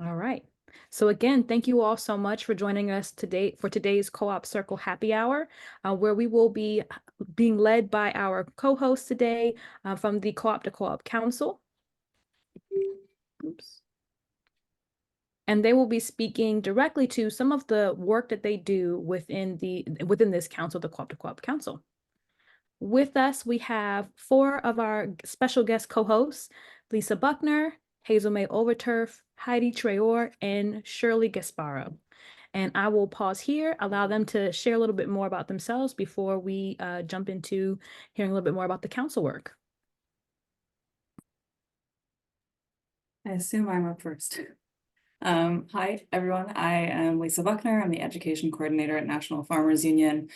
All right. So again, thank you all so much for joining us today for today's Co-op Circle Happy Hour, where we will be being led by our co-host today from the Co-op to Co-op Council. Oops. And they will be speaking directly to some of the work that they do within this council, the Co-op to Co-op Council. With us, we have 4 of our special guest co-hosts, Lisa Buckner, Hazel May Overturf, Heidi Traor, and Shirley Gasparo. And I will pause here, allow them to share a little bit more about themselves before we jump into hearing a little bit more about the council work. I assume I'm up first. Hi, everyone. I am Lisa Buckner. I'm the Education Coordinator at National Farmers Union.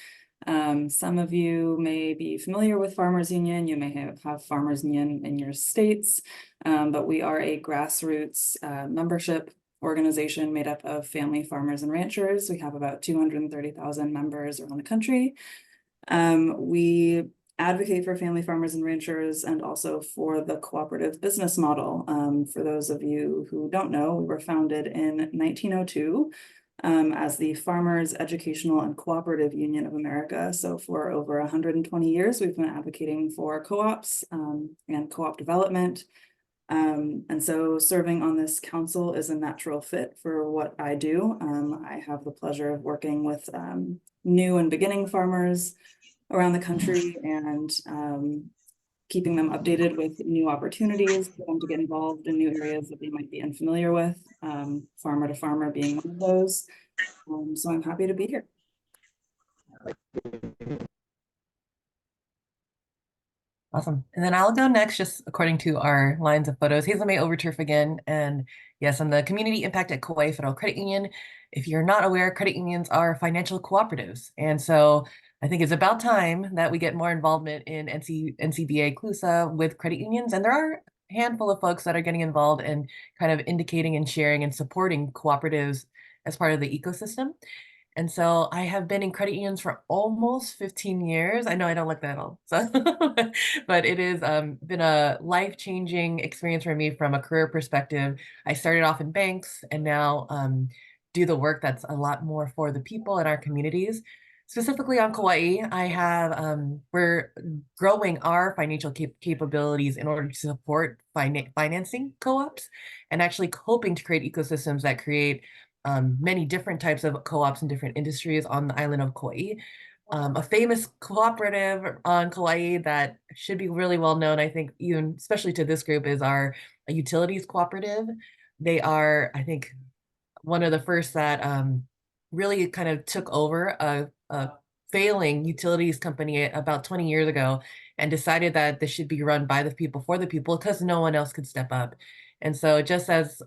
Some of you may be familiar with Farmers Union. You may have Farmers Union in your states, but we are a grassroots membership organization made up of family farmers and ranchers. We have about 230,000 members around the country. We advocate for family farmers and ranchers and also for the cooperative business model. For those of you who don't know, we were founded in 1902 as the Farmers Educational and Cooperative Union of America. So for over 120 years, we've been advocating for co-ops and co-op development. And so serving on this council is a natural fit for what I do. I have the pleasure of working with new and beginning farmers around the country and keeping them updated with new opportunities for them to get involved in new areas that they might be unfamiliar with, farmer to farmer being one of those. So I'm happy to be here. Awesome. And then I'll go next, just according to our lines of photos. Hazel May Overturf again. And yes, I'm the Community Impact at Kauai Federal Credit Union. If you're not aware, credit unions are financial cooperatives. And so I think it's about time that we get more involvement in NCBA CLUSA with credit unions. And there are a handful of folks that are getting involved and kind of indicating and sharing and supporting cooperatives as part of the ecosystem. And so I have been in credit unions for almost 15 years. I know I don't look that old, so but it has been a life-changing experience for me from a career perspective. I started off in banks and now do the work that's a lot more for the people in our communities. Specifically on Kauai, I have we're growing our financial capabilities in order to support financing co-ops and actually hoping to create ecosystems that create many different types of co-ops in different industries on the island of Kauai. A famous cooperative on Kauai that should be really well known, I think, even especially to this group, is our utilities cooperative. They are, I think, one of the first that really kind of took over a failing utilities company about 20 years ago and decided that this should be run by the people for the people because no one else could step up. And so just as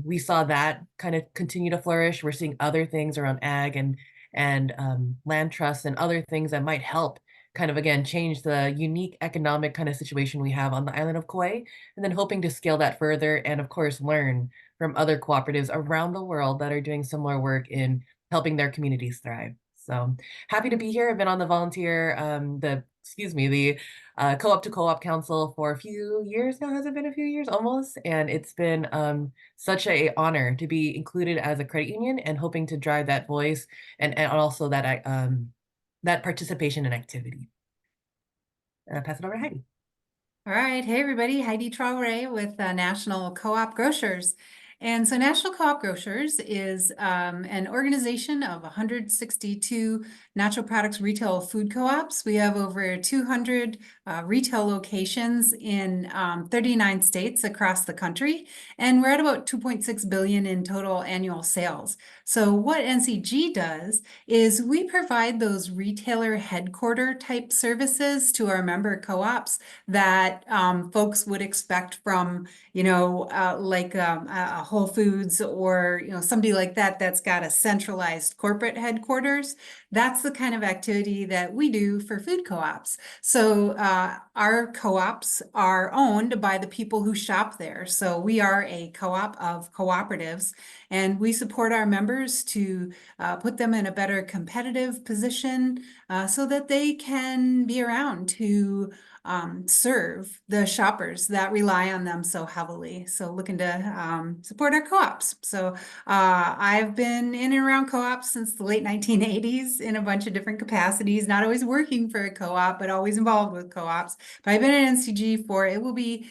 we saw that kind of continue to flourish, we're seeing other things around ag and land trusts and other things that might help kind of, again, change the unique economic kind of situation we have on the island of Kauai, and then hoping to scale that further and, of course, learn from other cooperatives around the world that are doing similar work in helping their communities thrive. So happy to be here. I've been on the the Co-op to Co-op Council for a few years now. Has it been a few years almost? And it's been such an honor to be included as a credit union and hoping to drive that voice and also that that participation and activity. Pass it over to Heidi. All right. Hey, everybody. Heidi Traore with National Co-op Grocers. And so National Co-op Grocers is an organization of 162 natural products retail food co-ops. We have over 200 retail locations in 39 states across the country. And we're at about 2.6 billion in total annual sales. So what NCG does is we provide those retailer headquarter type services to our member co-ops that folks would expect from, like a Whole Foods or, somebody like that that's got a centralized corporate headquarters. That's the kind of activity that we do for food co-ops. So our co-ops are owned by the people who shop there. So we are a co-op of cooperatives, and we support our members to put them in a better competitive position so that they can be around to serve the shoppers that rely on them so heavily. So looking to support our co-ops. So I've been in and around co-ops since the late 1980s in a bunch of different capacities, not always working for a co-op, but always involved with co-ops. But I've been at NCG for, it will be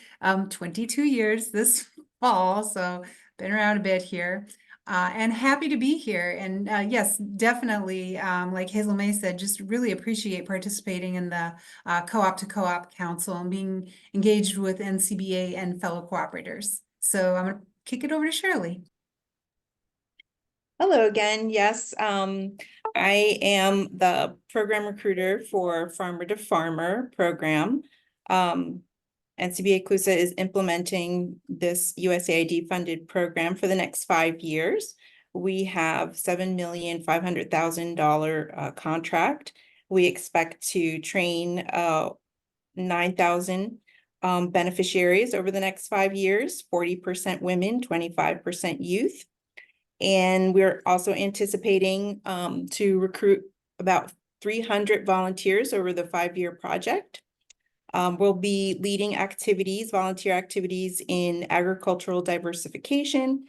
22 years this fall. So been around a bit here. And happy to be here. And yes, definitely, like Hazel May said, just really appreciate participating in the co-op to co-op council and being engaged with NCBA and fellow cooperators. So I'm going to kick it over to Shirley. Hello again. Yes, I am the program recruiter for Farmer to Farmer program. NCBA CLUSA is implementing this USAID funded program for the next 5 years. We have $7,500,000 contract. We expect to train 9,000 beneficiaries over the next 5 years, 40% women, 25% youth. And we're also anticipating to recruit about 300 volunteers over the 5-year project. We'll be leading activities, volunteer activities in agricultural diversification,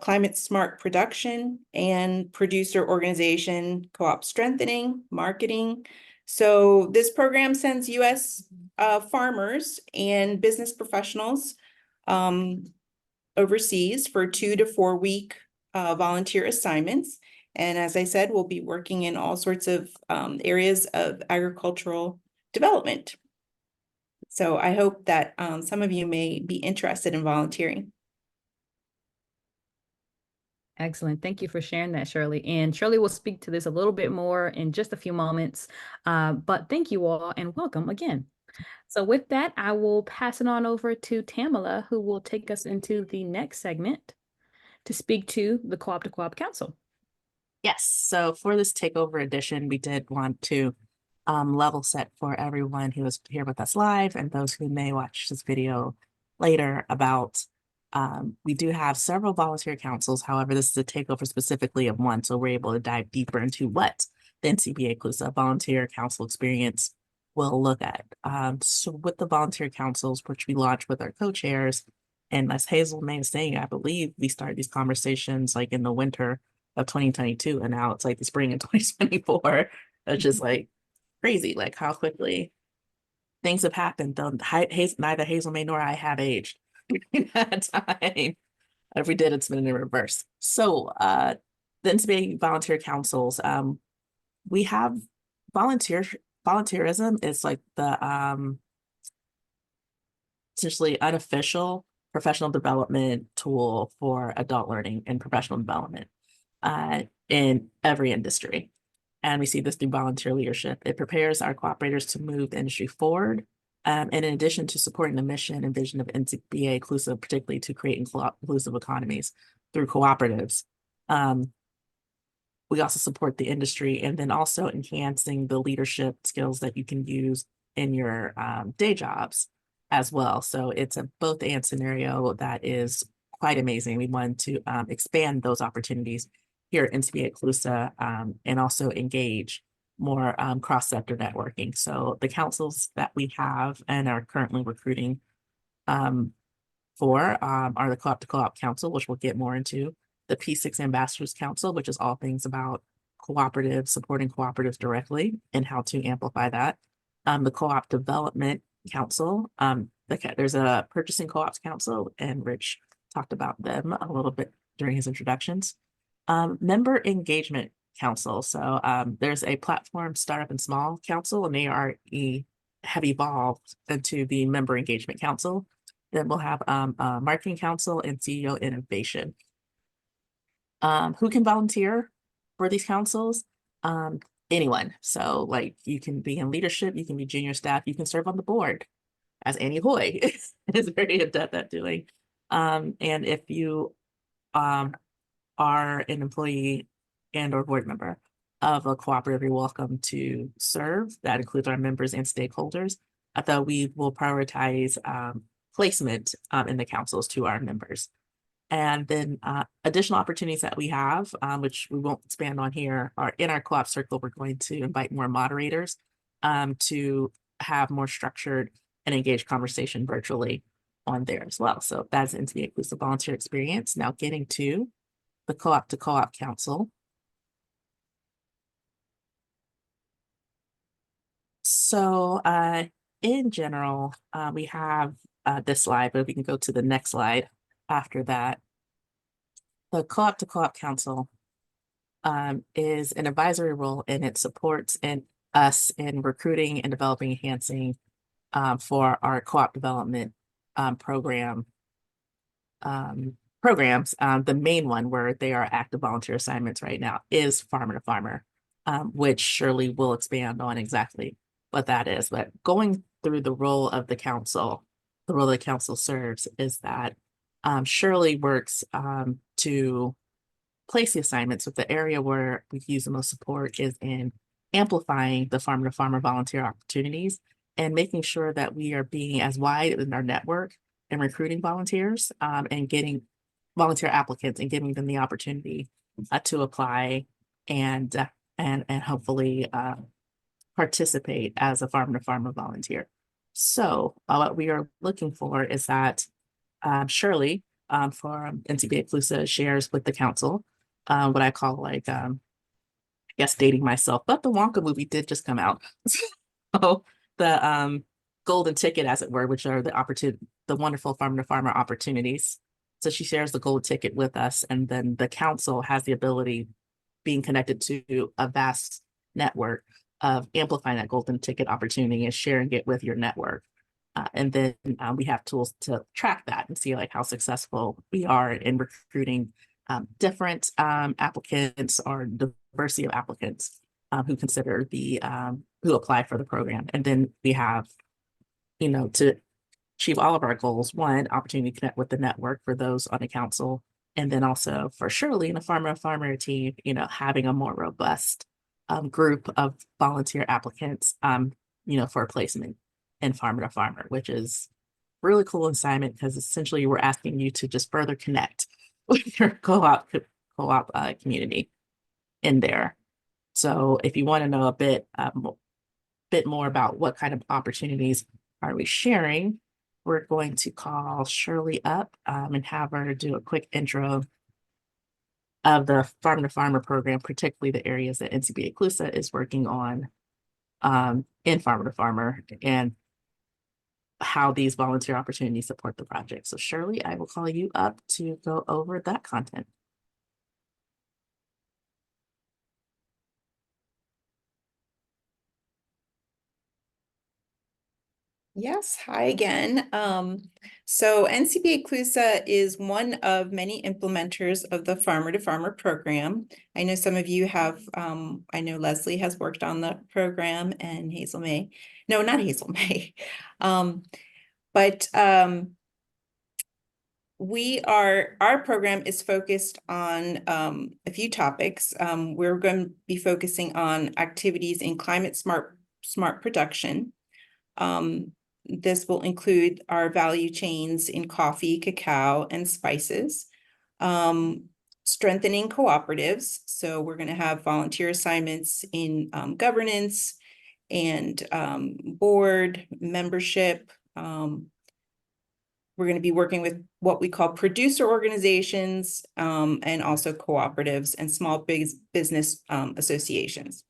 climate smart production, and producer organization, co-op strengthening, marketing. So this program sends U.S. Farmers and business professionals overseas for 2 to 4 week volunteer assignments. And as I said, we'll be working in all sorts of areas of agricultural development. So I hope that some of you may be interested in volunteering. Excellent. Thank you for sharing that, Shirley. And Shirley will speak to this a little bit more in just a few moments. But thank you all and welcome again. So with that, I will pass it on over to Tamala, who will take us into the next segment to speak to the Co-op to Co-op Council. Yes, so for this takeover edition, we did want to level set for everyone who is here with us live and those who may watch this video later about we do have several volunteer councils. However, this is a takeover specifically of one, so we're able to dive deeper into what the NCBA CLUSA volunteer council experience will look at. So with the volunteer councils, which we launched with our co-chairs, and as Hazel May is saying, I believe we started these conversations like in the winter of 2022, and now it's like the spring of 2024. It's just like crazy, like how quickly things have happened. Though neither Hazel May nor I have aged during that time. If we did, it's been in reverse. So the NCBA volunteer councils, we have volunteerism is like the essentially unofficial professional development tool for adult learning and professional development in every industry. And we see this through volunteer leadership. It prepares our cooperators to move the industry forward. And in addition to supporting the mission and vision of NCBA CLUSA, particularly to create inclusive economies through cooperatives, we also support the industry and then also enhancing the leadership skills that you can use in your day jobs as well. So it's a both and scenario that is quite amazing. We want to expand those opportunities here at NCBA CLUSA and also engage more cross-sector networking. So the councils that we have and are currently recruiting for are the Co-op to Co-op Council, which we'll get more into, the P6 Ambassadors Council, which is all things about cooperatives, supporting cooperatives directly and how to amplify that. The Co-op Development Council, there's a Purchasing Co-ops Council, and Rich talked about them a little bit during his introductions. Member Engagement Council. So there's a Platform Startup and Small Council, and they have evolved into the Member Engagement Council. Then we'll have a Marketing Council and CEO Innovation. Who can volunteer for these councils? Anyone. So like you can be in leadership, you can be junior staff, you can serve on the board, as Annie Hoy is very adept at doing. And if you are an employee and or board member of a cooperative, you're welcome to serve. That includes our members and stakeholders. Although we will prioritize placement in the councils to our members. And then additional opportunities that we have, which we won't expand on here, are in our co-op circle. We're going to invite more moderators to have more structured and engaged conversation virtually on there as well. So that's NCBA CLUSA volunteer experience. Now getting to the Co-op to Co-op Council. So in general, we have this slide, but we can go to the next slide after that. The Co-op to Co-op Council is an advisory role, and it supports us in recruiting and developing, enhancing for our co-op development programs. The main one where they are active volunteer assignments right now is Farmer to Farmer, which Shirley will expand on exactly what that is. But going through the role of the council, the role the council serves is that Shirley works to place the assignments, with the area where we use the most support is in amplifying the farmer to farmer volunteer opportunities and making sure that we are being as wide in our network and recruiting volunteers and getting volunteer applicants and giving them the opportunity to apply and hopefully participate as a farmer to farmer volunteer. So what we are looking for is that Shirley for NCBA CLUSA shares with the council what I call like I guess dating myself, but the Wonka movie did just come out. So the golden ticket, as it were, which are the wonderful farmer to farmer opportunities. So she shares the gold ticket with us, and then the council has the ability, being connected to a vast network, of amplifying that golden ticket opportunity and sharing it with your network. And then we have tools to track that and see like how successful we are in recruiting different applicants or diversity of applicants who consider who apply for the program. And then we have, to achieve all of our goals, one, opportunity to connect with the network for those on the council. And then also for Shirley and the farmer to farmer team, having a more robust group of volunteer applicants, for a placement in farmer to farmer, which is really cool assignment because essentially we're asking you to just further connect with your co-op community in there. So if you want to know a bit more about what kind of opportunities are we sharing, we're going to call Shirley up and have her do a quick intro of the farmer to farmer program, particularly the areas that NCBA CLUSA is working on in farmer to farmer and how these volunteer opportunities support the project. So Shirley, I will call you up to go over that content. Yes, hi again. So NCBA CLUSA is one of many implementers of the Farmer to Farmer program. I know some of you have, I know Leslie has worked on the program and Hazel May. No, not Hazel May. Our program is focused on a few topics. We're going to be focusing on activities in climate smart production. This will include our value chains in coffee, cacao, and spices. Strengthening cooperatives. So we're going to have volunteer assignments in governance and board membership. We're going to be working with what we call producer organizations and also cooperatives and small business associations.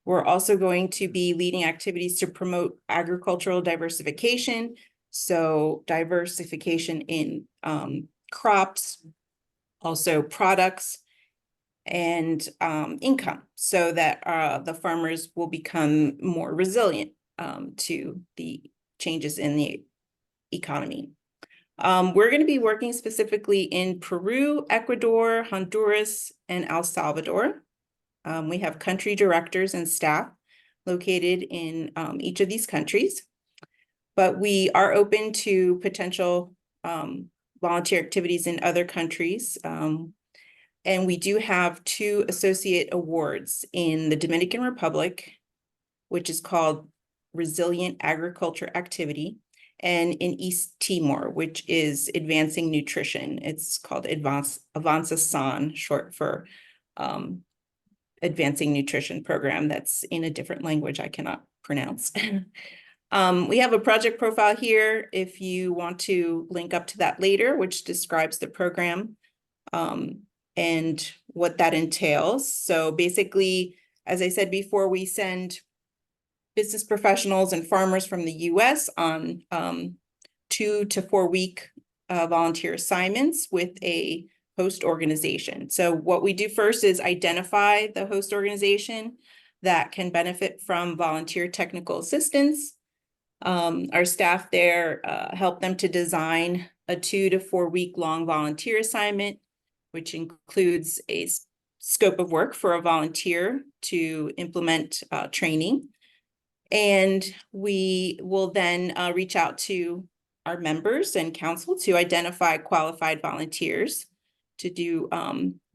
We're also going to be leading activities to promote agricultural diversification. So diversification in crops, also products, and income, so that the farmers will become more resilient to the changes in the economy. We're going to be working specifically in Peru, Ecuador, Honduras, and El Salvador. We have country directors and staff located in each of these countries, but we are open to potential volunteer activities in other countries. And we do have 2 associate awards in the Dominican Republic, which is called Resilient Agriculture Activity, and in East Timor, which is Advancing Nutrition. It's called Avanza San, short for Advancing Nutrition Program. That's in a different language I cannot pronounce. We have a project profile here if you want to link up to that later, which describes the program and what that entails. So basically, as I said before, we send business professionals and farmers from the US on 2 to 4 week volunteer assignments with a host organization. So what we do first is identify the host organization that can benefit from volunteer technical assistance. Our staff there help them to design a 2 to 4 week long volunteer assignment, which includes a scope of work for a volunteer to implement training. And we will then reach out to our members and council to identify qualified volunteers to do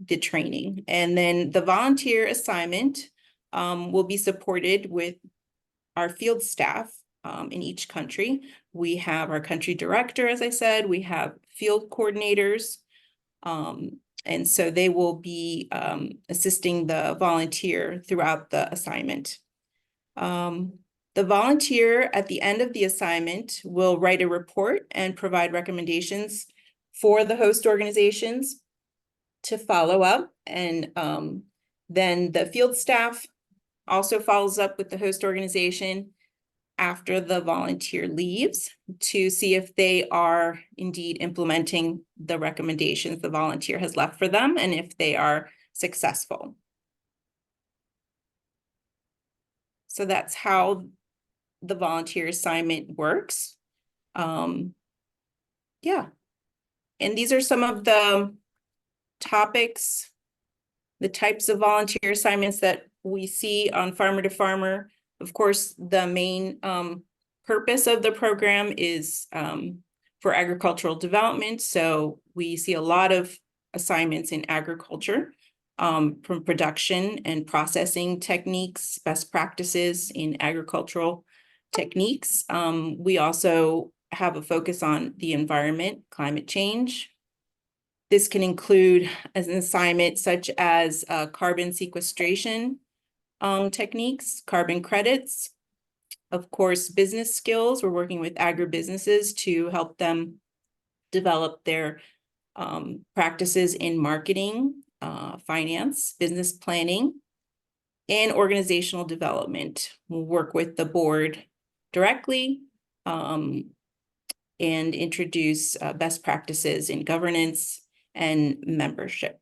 the training. And then the volunteer assignment will be supported with our field staff in each country. We have our country director, as I said, we have field coordinators, and so they will be assisting the volunteer throughout the assignment. The volunteer at the end of the assignment will write a report and provide recommendations for the host organizations to follow up. And then the field staff also follows up with the host organization after the volunteer leaves to see if they are indeed implementing the recommendations the volunteer has left for them and if they are successful. So that's how the volunteer assignment works. Yeah. And these are some of the topics, the types of volunteer assignments that we see on Farmer to Farmer. Of course, the main purpose of the program is for agricultural development. So we see a lot of assignments in agriculture, from production and processing techniques, best practices in agricultural techniques. We also have a focus on the environment, climate change. This can include as an assignment such as carbon sequestration techniques, carbon credits, of course, business skills. We're working with agribusinesses to help them develop their practices in marketing, finance, business planning, and organizational development. We'll work with the board directly and introduce best practices in governance and membership.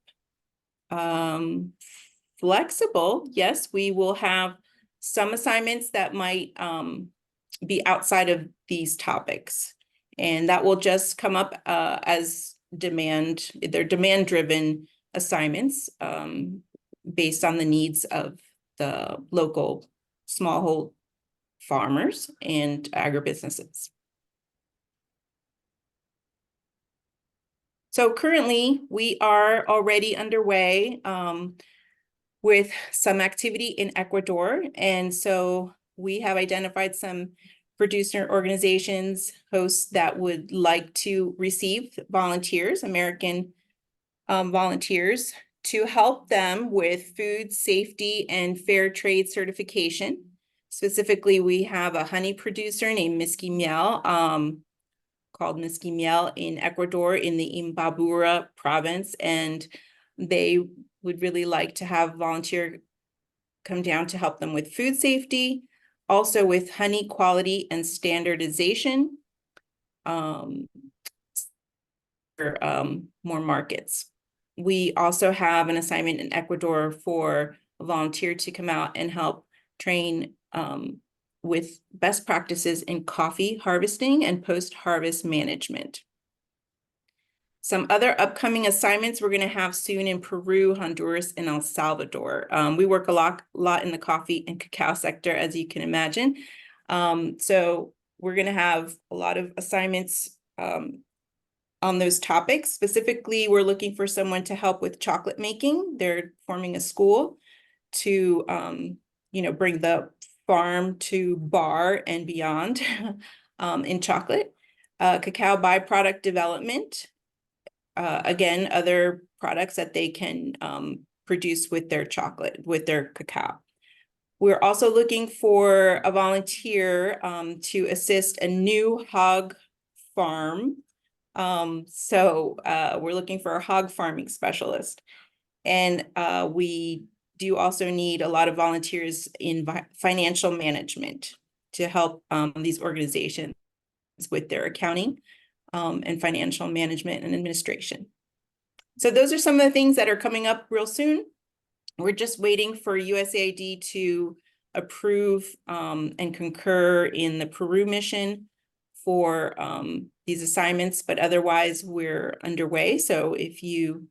Flexible, yes, we will have some assignments that might be outside of these topics, and that will just come up as demand. They're demand-driven assignments based on the needs of the local smallhold farmers and agribusinesses. So currently, we are already underway with some activity in Ecuador. And so we have identified some producer organizations, hosts that would like to receive volunteers, American volunteers, to help them with food safety and fair trade certification. Specifically, we have a honey producer named Miski Miel, called Miski Miel in Ecuador in the Imbabura province, and they would really like to have volunteer come down to help them with food safety, also with honey quality and standardization for more markets. We also have an assignment in Ecuador for a volunteer to come out and help train with best practices in coffee harvesting and post-harvest management. Some other upcoming assignments we're going to have soon in Peru, Honduras, and El Salvador. We work a lot in the coffee and cacao sector, as you can imagine. So we're going to have a lot of assignments on those topics. Specifically, we're looking for someone to help with chocolate making. They're forming a school to bring the farm to bar and beyond in chocolate. Cacao byproduct development. Again, other products that they can produce with their chocolate, with their cacao. We're also looking for a volunteer to assist a new hog farm. We're looking for a hog farming specialist. And we do also need a lot of volunteers in financial management to help these organizations with their accounting and financial management and administration. So those are some of the things that are coming up real soon. We're just waiting for USAID to approve and concur in the Peru mission for these assignments, but otherwise we're underway. So if you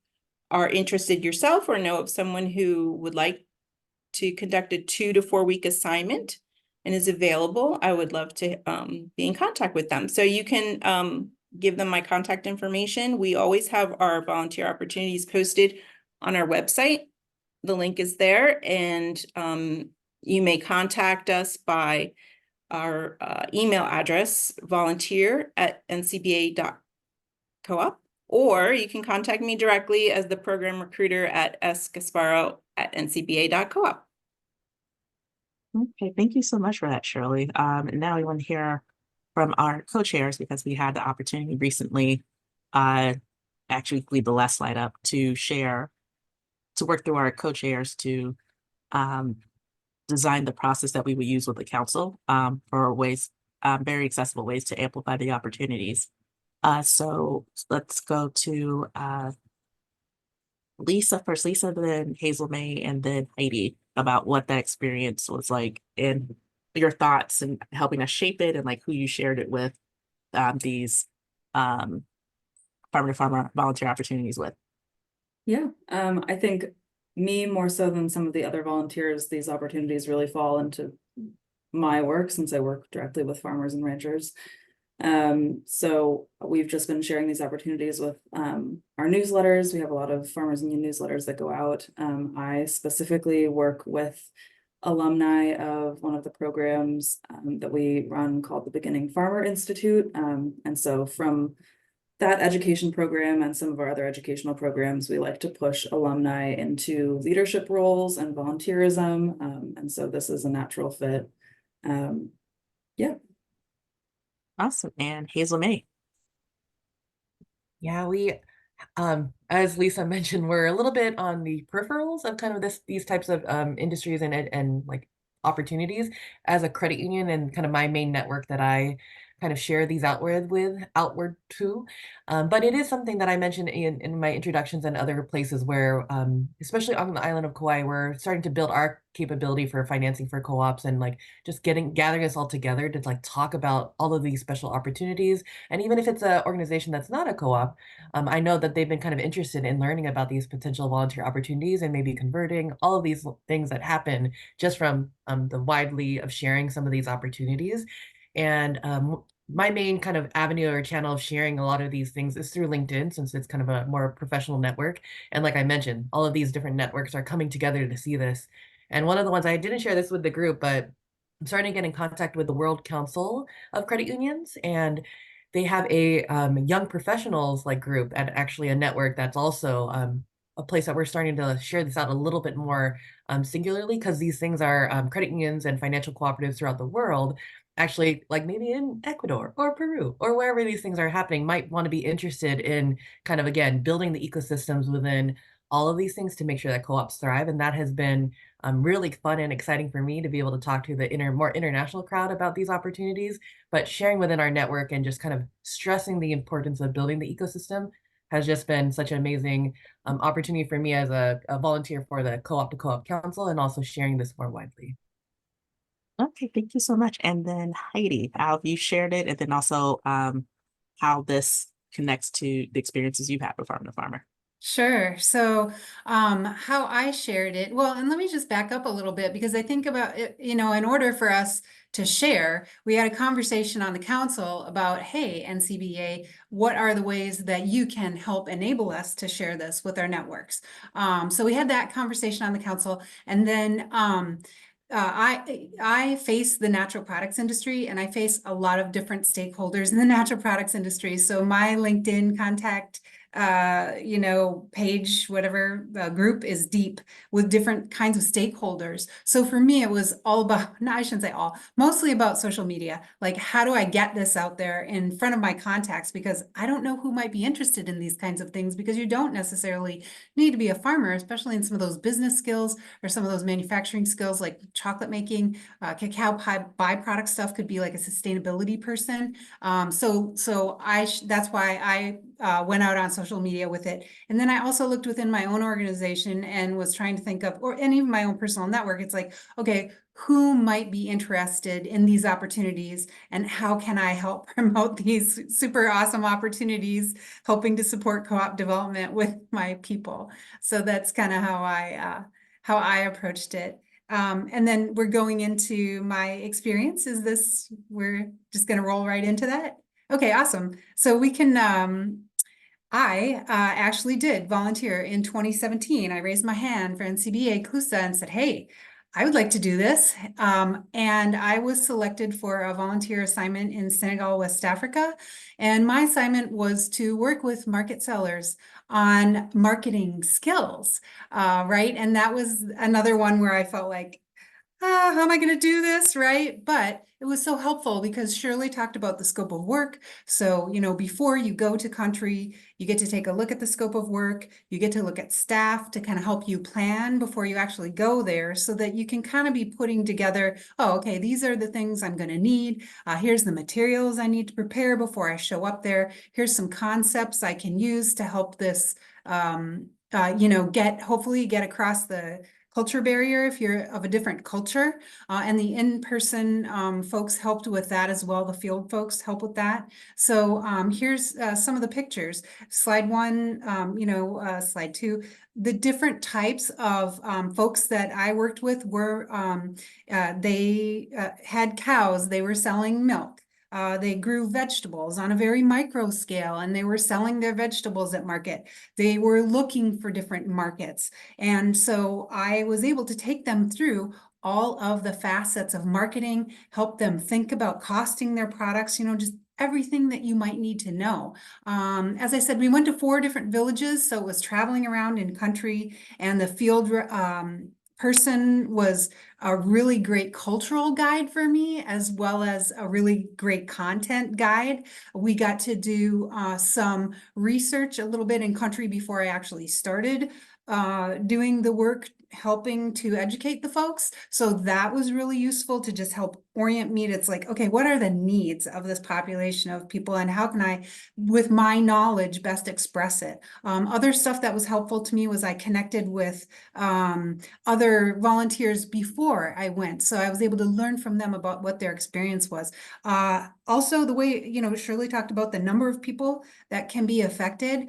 are interested yourself or know of someone who would like to conduct a 2 to 4 week assignment and is available, I would love to be in contact with them. So you can give them my contact information. We always have our volunteer opportunities posted on our website. The link is there, and you may contact us by our email address, volunteer@ncba.coop, or you can contact me directly as the program recruiter at sgasparo@ncba.coop. Okay, thank you so much for that, Shirley. And now we want to hear from our co-chairs, because we had the opportunity recently, actually leave the last slide up, to work through our co-chairs to design the process that we would use with the council for ways, very accessible ways to amplify the opportunities. So let's go to Lisa first, then Hazel May, and then Heidi, about what that experience was like and your thoughts and helping us shape it, and like who you shared it with, these farmer to farmer volunteer opportunities with. Yeah, I think me more so than some of the other volunteers, these opportunities really fall into my work since I work directly with farmers and ranchers. So we've just been sharing these opportunities with our newsletters. We have a lot of farmers union newsletters that go out. I specifically work with alumni of one of the programs that we run called the Beginning Farmer Institute. And so from that education program and some of our other educational programs, we like to push alumni into leadership roles and volunteerism. And so this is a natural fit. Yeah. Awesome. And Hazel May. Yeah, we, as Lisa mentioned, we're a little bit on the peripherals of kind of these types of industries and like opportunities as a credit union, and kind of my main network that I kind of share these outward to. But it is something that I mentioned in my introductions and other places where, especially on the island of Kauai, we're starting to build our capability for financing for co-ops, and like just gathering us all together to like talk about all of these special opportunities. And even if it's an organization that's not a co-op, I know that they've been kind of interested in learning about these potential volunteer opportunities and maybe converting all of these things that happen just from the widely of sharing some of these opportunities. And my main kind of avenue or channel of sharing a lot of these things is through LinkedIn, since it's kind of a more professional network. And like I mentioned, all of these different networks are coming together to see this. And one of the ones, I didn't share this with the group, but I'm starting to get in contact with the World Council of Credit Unions, and they have a young professionals like group, and actually a network that's also a place that we're starting to share this out a little bit more singularly, because these things are credit unions and financial cooperatives throughout the world, actually, like maybe in Ecuador or Peru or wherever these things are happening, might want to be interested in kind of, again, building the ecosystems within all of these things to make sure that co-ops thrive. And that has been really fun and exciting for me to be able to talk to the more international crowd about these opportunities, but sharing within our network and just kind of stressing the importance of building the ecosystem has just been such an amazing opportunity for me as a volunteer for the Co-op to Co-op Council, and also sharing this more widely. Okay, thank you so much. And then Heidi, how have you shared it? And then also how this connects to the experiences you've had with Farm to Farmer. Sure. So how I shared it, well, and let me just back up a little bit, because I think about it, you know, in order for us to share, we had a conversation on the council about, hey, NCBA, what are the ways that you can help enable us to share this with our networks? So we had that conversation on the council, and then I face the natural products industry, and I face a lot of different stakeholders in the natural products industry. So my LinkedIn contact you know, page, whatever group is deep with different kinds of stakeholders. So for me, it was all about, no, I shouldn't say all, mostly about social media. Like, how do I get this out there in front of my contacts? Because I don't know who might be interested in these kinds of things, because you don't necessarily need to be a farmer, especially in some of those business skills or some of those manufacturing skills like chocolate making, cacao pie byproduct stuff could be like a sustainability person. That's why I went out on social media with it. And then I also looked within my own organization and was trying to think of, and even my own personal network, it's like, okay, who might be interested in these opportunities and how can I help promote these super awesome opportunities, helping to support co-op development with my people. So that's kind of how I approached it. And then we're going into my experience. We're just going to roll right into that? Okay, awesome. So we can, I actually did volunteer in 2017. I raised my hand for NCBA CLUSA and said, hey, I would like to do this. And I was selected for a volunteer assignment in Senegal, West Africa. And my assignment was to work with market sellers on marketing skills, right? And that was another one where I felt like, how am I going to do this, right? But it was so helpful because Shirley talked about the scope of work. So, you know, before you go to country, you get to take a look at the scope of work. You get to look at staff to kind of help you plan before you actually go there, so that you can kind of be putting together, oh, okay, these are the things I'm going to need. Here's the materials I need to prepare before I show up there. Here's some concepts I can use to help this, you know, hopefully get across the culture barrier if you're of a different culture. And the in-person folks helped with that as well. The field folks help with that. So here's some of the pictures. Slide one, slide two. The different types of folks that I worked with were, they had cows, they were selling milk. They grew vegetables on a very micro scale, and they were selling their vegetables at market. They were looking for different markets. And so I was able to take them through all of the facets of marketing, help them think about costing their products, you know, just everything that you might need to know. As I said, we went to 4 different villages, so it was traveling around in country, and the field person was a really great cultural guide for me, as well as a really great content guide. We got to do some research a little bit in country before I actually started doing the work, helping to educate the folks. So that was really useful to just help orient me. It's like, okay, what are the needs of this population of people, and how can I, with my knowledge, best express it? Other stuff that was helpful to me was I connected with other volunteers before I went. So I was able to learn from them about what their experience was. Also, the way, you know, Shirley talked about the number of people that can be affected.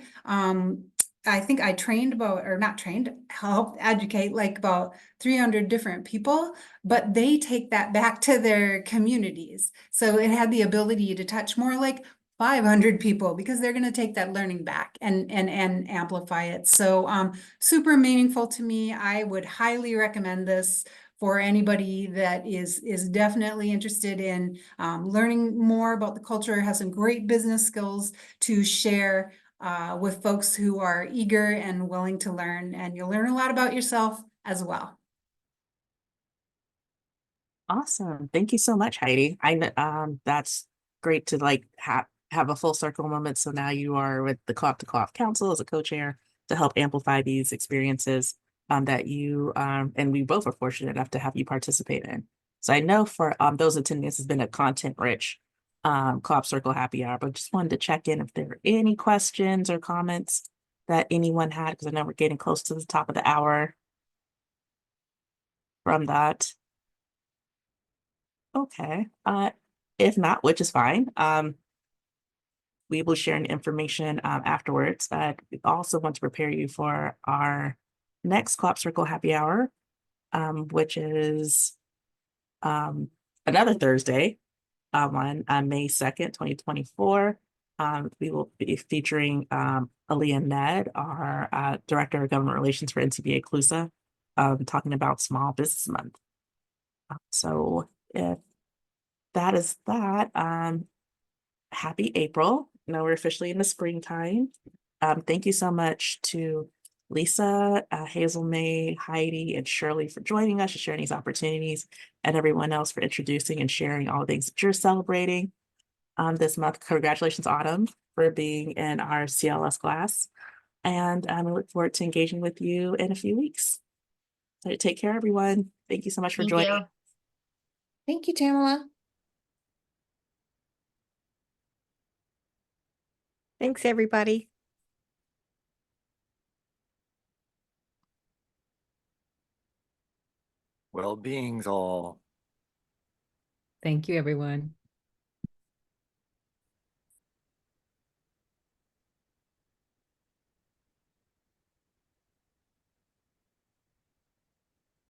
I think I trained about, or not trained, helped educate like about 300 different people, but they take that back to their communities. So it had the ability to touch more like 500 people, because they're going to take that learning back and amplify it. So super meaningful to me. I would highly recommend this for anybody that is definitely interested in learning more about the culture, has some great business skills to share with folks who are eager and willing to learn, and you'll learn a lot about yourself as well. Awesome. Thank you so much, Heidi. That's great to like have a full circle moment. So now you are with the Co-op to Co-op Council as a co-chair to help amplify these experiences that you and we both are fortunate enough to have you participate in. So I know for those attending, this has been a content-rich Co-op Circle Happy Hour, but just wanted to check in if there are any questions or comments that anyone had, because I know we're getting close to the top of the hour from that. Okay. If not, which is fine. We will share information afterwards. We also want to prepare you for our next Co-op Circle Happy Hour, which is another Thursday on May 2nd, 2024. We will be featuring Aaliyah Ned, our Director of Government Relations for NCBA CLUSA, talking about Small Business Month. So if that is that, happy April. Now we're officially in the springtime. Thank you so much to Lisa, Hazel May, Heidi, and Shirley for joining us, and sharing these opportunities, and everyone else for introducing and sharing all the things that you're celebrating this month. Congratulations, Autumn, for being in our CLS class. And we look forward to engaging with you in a few weeks. So take care, everyone. Thank you so much for Thank joining. you. Thank you, Tamala. Thanks, everybody. Well-beings all. Thank you, everyone.